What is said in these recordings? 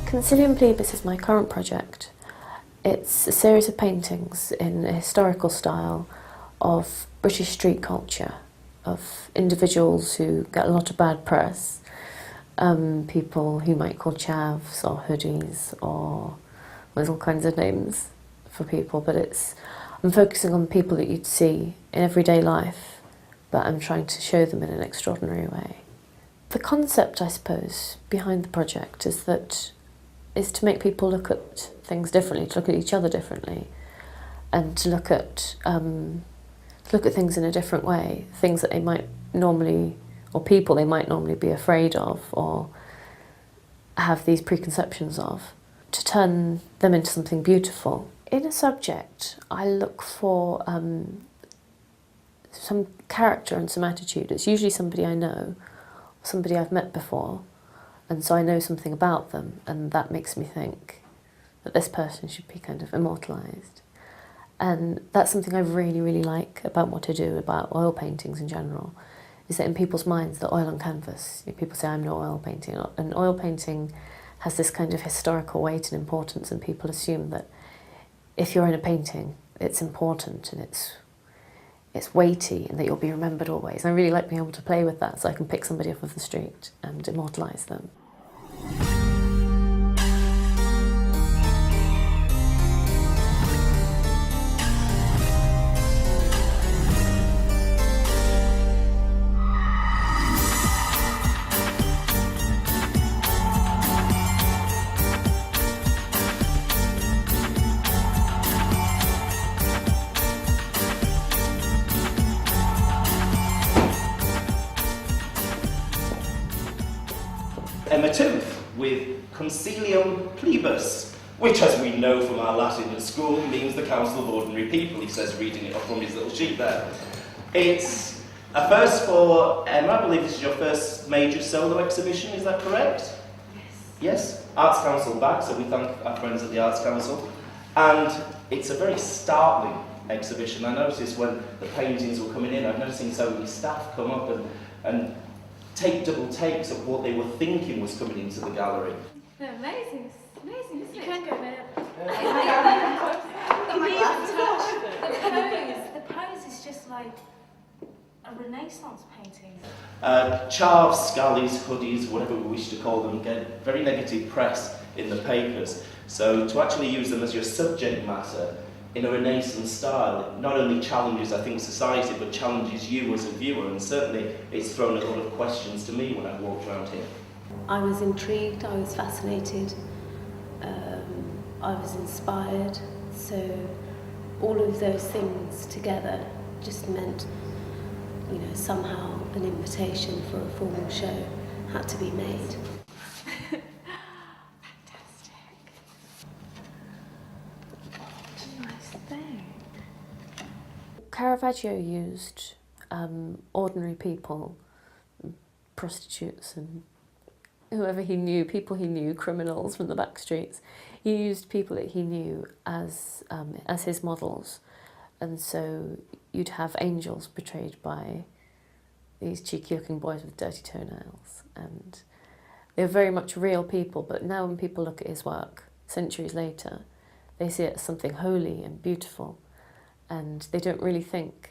Concilium Plebis is my current project. It's a series of paintings in a historical style of British street culture, of individuals who get a lot of bad press, people who might call chavs or hoodies, or there's all kinds of names for people, but I'm focusing on people that you'd see in everyday life, but I'm trying to show them in an extraordinary way. The concept, I suppose, behind the project is to make people look at things differently, to look at each other differently, and to look at things in a different way, things that they might normally, or people they might normally be afraid of or have these preconceptions of, to turn them into something beautiful. In a subject, I look for some character and some attitude. It's usually somebody I know, somebody I've met before, and so I know something about them, and that makes me think that this person should be kind of immortalised. And that's something I really, really like about what I do, about oil paintings in general, is that in people's minds, the oil on canvas, people say, I'm no oil painting, and oil painting has this kind of historical weight and importance, and people assume that if you're in a painting, it's important and it's weighty and that you'll be remembered always. And I really like being able to play with that, so I can pick somebody up off the street and immortalise them. Emma Tooth with Concilium Plebis, which, as we know from our Latin at school, means the Council of Ordinary People, he says, reading it off from his little sheet there. It's a first for Emma. I believe this is your first major solo exhibition, is that correct? Yes. Yes? Arts Council back, so we thank our friends at the Arts Council. And it's a very startling exhibition. I noticed when the paintings were coming in, I've never seen so many staff come up and take double takes of what they were thinking was coming into the gallery. They're amazing. It's amazing, isn't it? You can go there. The pose is just like a Renaissance painting. Chavs, scallies, hoodies, whatever we wish to call them, get very negative press in the papers. So to actually use them as your subject matter in a Renaissance style, it not only challenges, I think, society, but challenges you as a viewer, and certainly it's thrown a lot of questions to me when I've walked around here. I was intrigued, I was fascinated, I was inspired, so all of those things together just meant, somehow an invitation for a formal show had to be made. Caravaggio used ordinary people, prostitutes and whoever he knew, people he knew, criminals from the back streets. He used people that he knew as his models, and so you'd have angels portrayed by these cheeky-looking boys with dirty toenails, and they were very much real people. But now when people look at his work, centuries later, they see it as something holy and beautiful. And they don't really think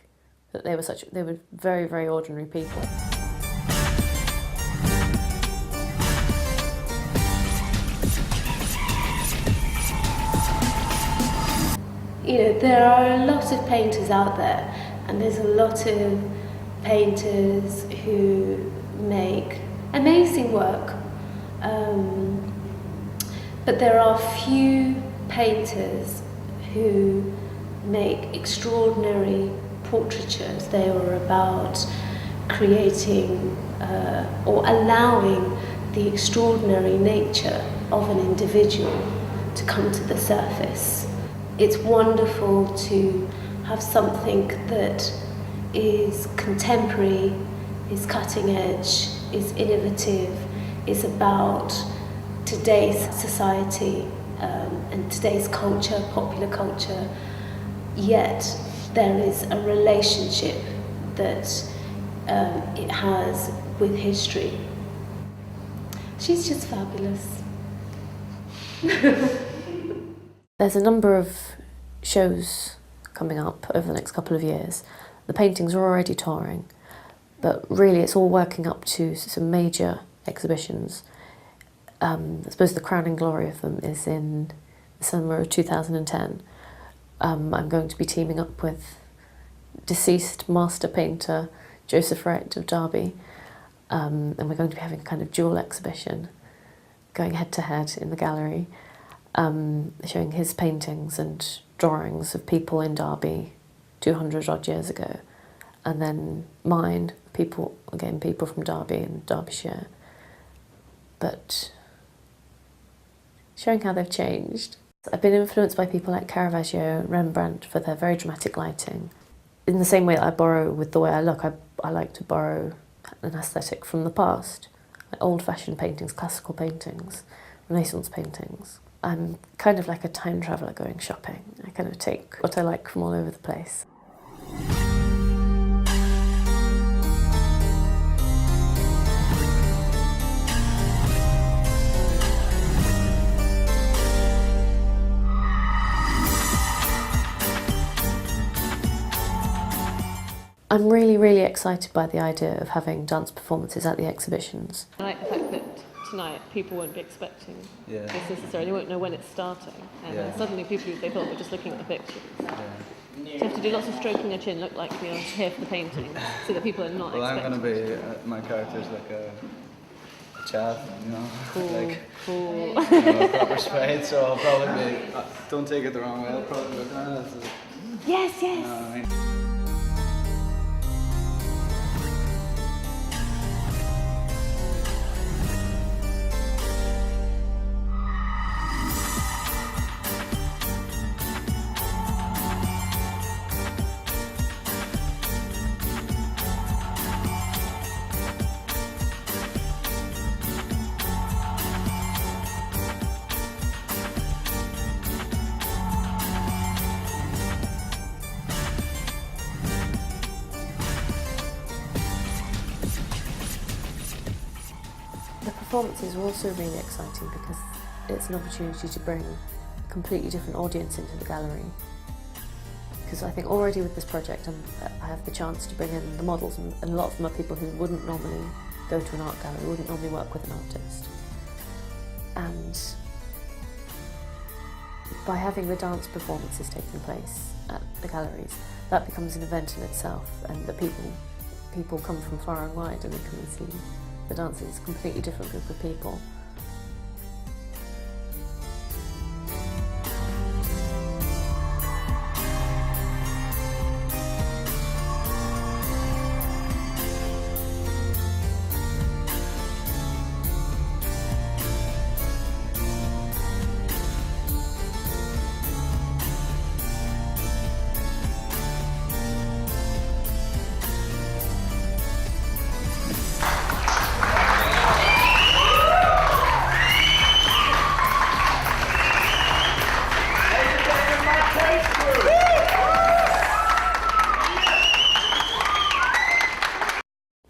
that they were very, very ordinary people. There are a lot of painters out there, and there's a lot of painters who make amazing work. But there are few painters who make extraordinary portraitures. They are about creating or allowing the extraordinary nature of an individual to come to the surface. It's wonderful to have something that is contemporary, is cutting edge, is innovative, is about today's society and today's culture, popular culture. Yet there is a relationship that it has with history. She's just fabulous. There's a number of shows coming up over the next couple of years. The paintings are already touring, but really it's all working up to some major exhibitions. I suppose the crowning glory of them is in the summer of 2010. I'm going to be teaming up with deceased master painter Joseph Wright of Derby, and we're going to be having a kind of dual exhibition going head to head in the gallery, showing his paintings and drawings of people in Derby 200 odd years ago, and then mine, people from Derby and Derbyshire, but showing how they've changed. I've been influenced by people like Caravaggio and Rembrandt for their very dramatic lighting. In the same way that I borrow with the way I look, I like to borrow an aesthetic from the past, like old-fashioned paintings, classical paintings, Renaissance paintings. I'm kind of like a time traveller going shopping. I kind of take what I like from all over the place. I'm really, really excited by the idea of having dance performances at the exhibitions. I like the fact that tonight people won't be expecting this necessarily, they won't know when it's starting, and then suddenly people, they thought we're just looking at the pictures. So you have to do lots of stroking your chin, look like you're here for the painting, so that people are not expecting. I'm going to be, my character's like a chap, you know, Cool. proper spade, so I'll probably be, don't take it the wrong way, I'll probably be like, Yes. you know what I mean? The performances are also really exciting because it's an opportunity to bring a completely different audience into the gallery. Because I think already with this project I have the chance to bring in the models, and a lot of them are people who wouldn't normally go to an art gallery, wouldn't normally work with an artist. And by having the dance performances taking place at the galleries, that becomes an event in itself, and that people come from far and wide and they come and see the dances. It's a completely different group of people.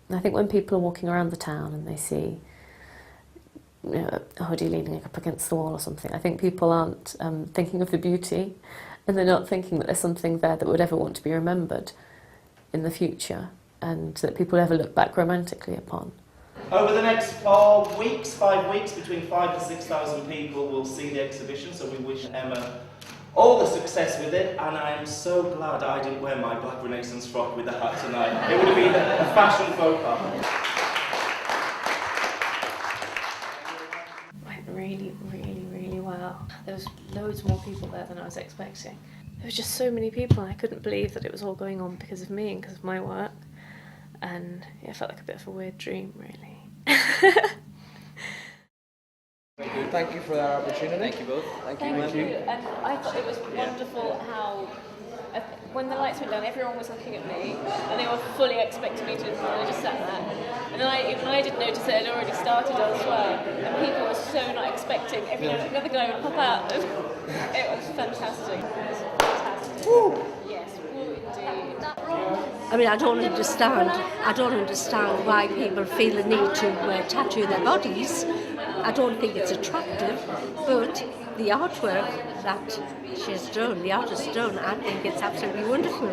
I think when people are walking around the town and they see, you know, a hoodie leaning up against the wall or something, I think people aren't thinking of the beauty, and they're not thinking that there's something there that would ever want to be remembered in the future, and that people ever look back romantically upon. Over the next 5 weeks, between 5,000 and 6,000 people will see the exhibition, so we wish Emma all the success with it, and I'm so glad I didn't wear my black Renaissance frock with the hat tonight. It would have been a fashion faux pas. Went really, really, really well. There was loads more people there than I was expecting. There was just so many people, and I couldn't believe that it was all going on because of me and because of my work. And it felt like a bit of a weird dream, really. Very good. Thank you for that opportunity. Thank you both. Thank you. And I thought it was wonderful how, when the lights went down, everyone was looking at me, and they were fully expecting me to, and I just sat there. And then even I didn't notice it had already started as well, and people were so not expecting another guy would pop out. It was fantastic. It was fantastic. Woo! Yes, woo indeed. I mean, I don't understand why people feel the need to tattoo their bodies. I don't think it's attractive, but the artwork that she's drawn, the artist drawn, I think it's absolutely wonderful.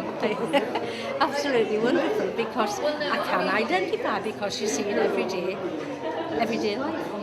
Absolutely wonderful, because I can identify, because you see it every day life.